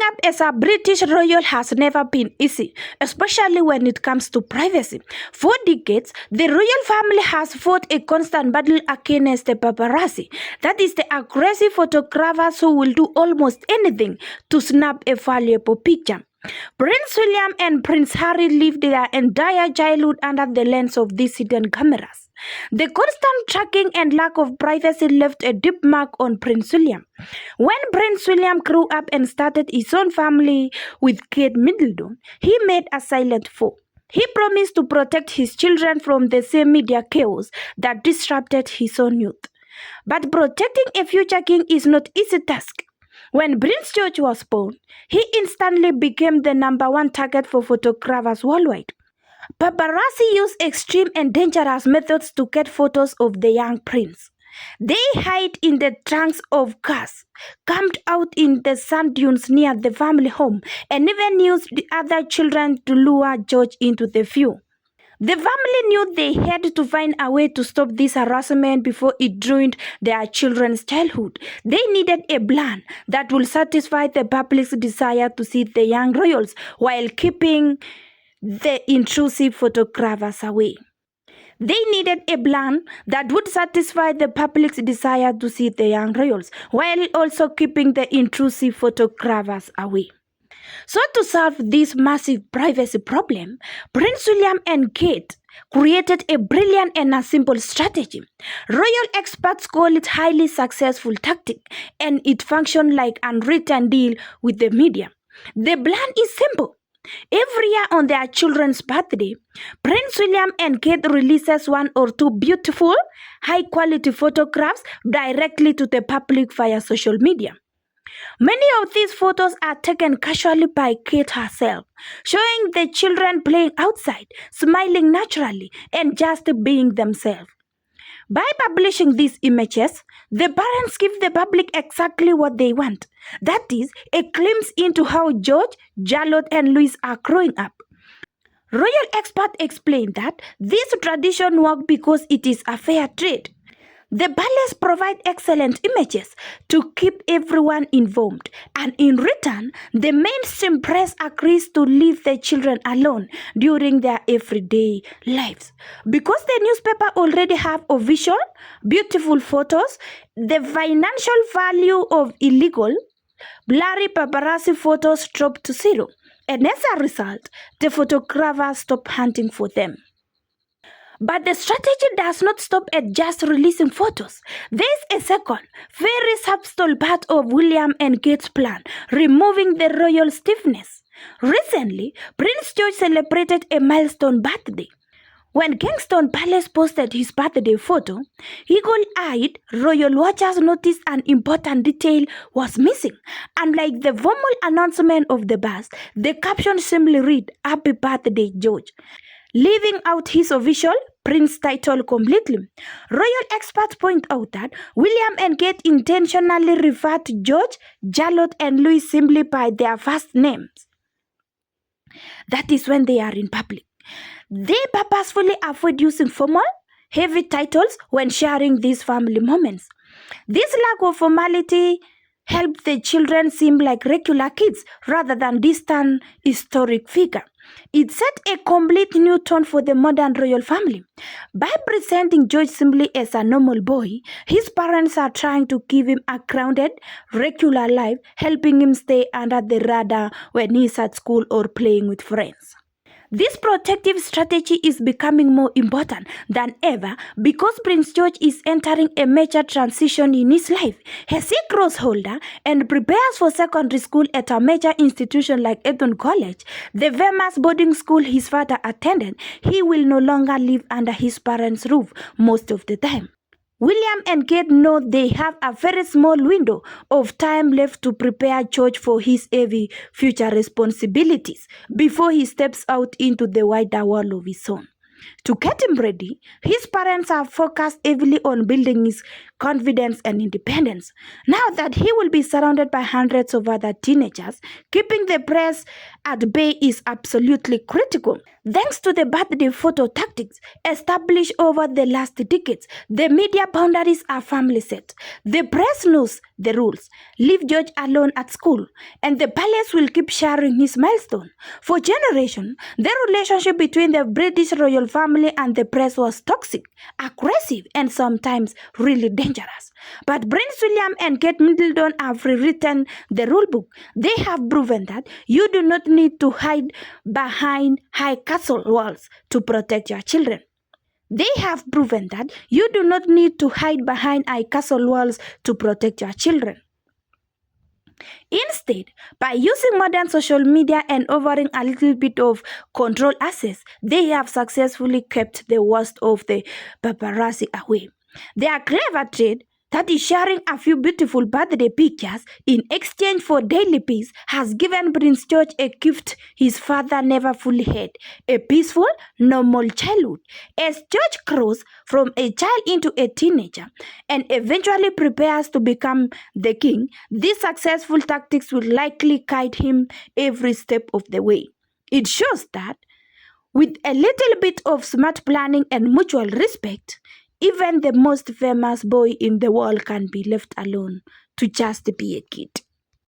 up as a British royal has never been easy, especially when it comes to privacy. For decades, the royal family has fought a constant battle against the paparazzi. That is the aggressive photographers who will do almost anything to snap a valuable picture. Prince William and Prince Harry lived their entire childhood under the lens of these hidden cameras. The constant tracking and lack of privacy left a deep mark on Prince William. When Prince William grew up and started his own family with Kate Middleton, he made a silent vow. He promised to protect his children from the same media chaos that disrupted his own youth. But protecting a future king is not an easy task. When Prince George was born, he instantly became the #1 target for photographers worldwide. Paparazzi use extreme and dangerous methods to get photos of the young prince. They hide in the trunks of cars, camped out in the sand dunes near the family home, and even used the other children to lure George into the view. The family knew they had to find a way to stop this harassment before it ruined their children's childhood. They needed a plan that would satisfy the public's desire to see the young royals while keeping the intrusive photographers away. They needed a plan that would satisfy the public's desire to see the young royals while also keeping the intrusive photographers away. So to solve this massive privacy problem, Prince William and Kate created a brilliant and a simple strategy. Royal experts call it highly successful tactic, and it functioned like an unwritten deal with the media. The plan is simple. Every year on their children's birthday, Prince William and Kate releases 1 or 2 beautiful, high-quality photographs directly to the public via social media. Many of these photos are taken casually by Kate herself, showing the children playing outside, smiling naturally, and just being themselves. By publishing these images, the parents give the public exactly what they want. That is, a glimpse into how George, Charlotte, and Louis are growing up. Royal experts explain that this tradition works because it is a fair trade. The palace provide excellent images to keep everyone informed, and in return, the mainstream press agrees to leave the children alone during their everyday lives. Because the newspaper already have official, beautiful photos, the financial value of illegal, blurry paparazzi photos drop to zero, and as a result, the photographers stop hunting for them. But the strategy does not stop at just releasing photos. There is a second, very subtle part of William and Kate's plan, removing the royal stiffness. Recently, Prince George celebrated a milestone birthday. When Kensington Palace posted his birthday photo, eagle-eyed royal watchers noticed an important detail was missing. Unlike the formal announcement of the birth, the caption simply read, "Happy Birthday, George," leaving out his official prince title completely. Royal experts point out that William and Kate intentionally refer to George, Charlotte, and Louis simply by their first names. That is when they are in public. They purposefully avoid using formal, heavy titles when sharing these family moments. This lack of formality helped the children seem like regular kids rather than distant historic figure. It set a complete new tone for the modern royal family. By presenting George simply as a normal boy, his parents are trying to give him a grounded, regular life, helping him stay under the radar when he's at school or playing with friends. This protective strategy is becoming more important than ever because Prince George is entering a major transition in his life. As he grows older and prepares for secondary school at a major institution like Eton College, the famous boarding school his father attended, he will no longer live under his parents' roof most of the time. William and Kate know they have a very small window of time left to prepare George for his heavy future responsibilities before he steps out into the wider world of his own. To get him ready, his parents are focused heavily on building his confidence and independence. Now that he will be surrounded by hundreds of other teenagers, keeping the press at bay is absolutely critical. Thanks to the birthday photo tactics established over the last decades, the media boundaries are firmly set. The press knows the rules. Leave George alone at school, and the palace will keep sharing his milestone. For generations, the relationship between the British royal family and the press was toxic, aggressive, and sometimes really dangerous. But Prince William and Kate Middleton have rewritten the rulebook. They have proven that you do not need to hide behind high castle walls to protect your children. They have proven that you do not need to hide behind high castle walls to protect your children. Instead, by using modern social media and offering a little bit of control access, they have successfully kept the worst of the paparazzi away. Their clever trade, that is sharing a few beautiful birthday pictures in exchange for daily peace, has given Prince George a gift his father never fully had: a peaceful, normal childhood. As George grows from a child into a teenager and eventually prepares to become the king, these successful tactics will likely guide him every step of the way. It shows that with a little bit of smart planning and mutual respect, even the most famous boy in the world can be left alone to just be a kid.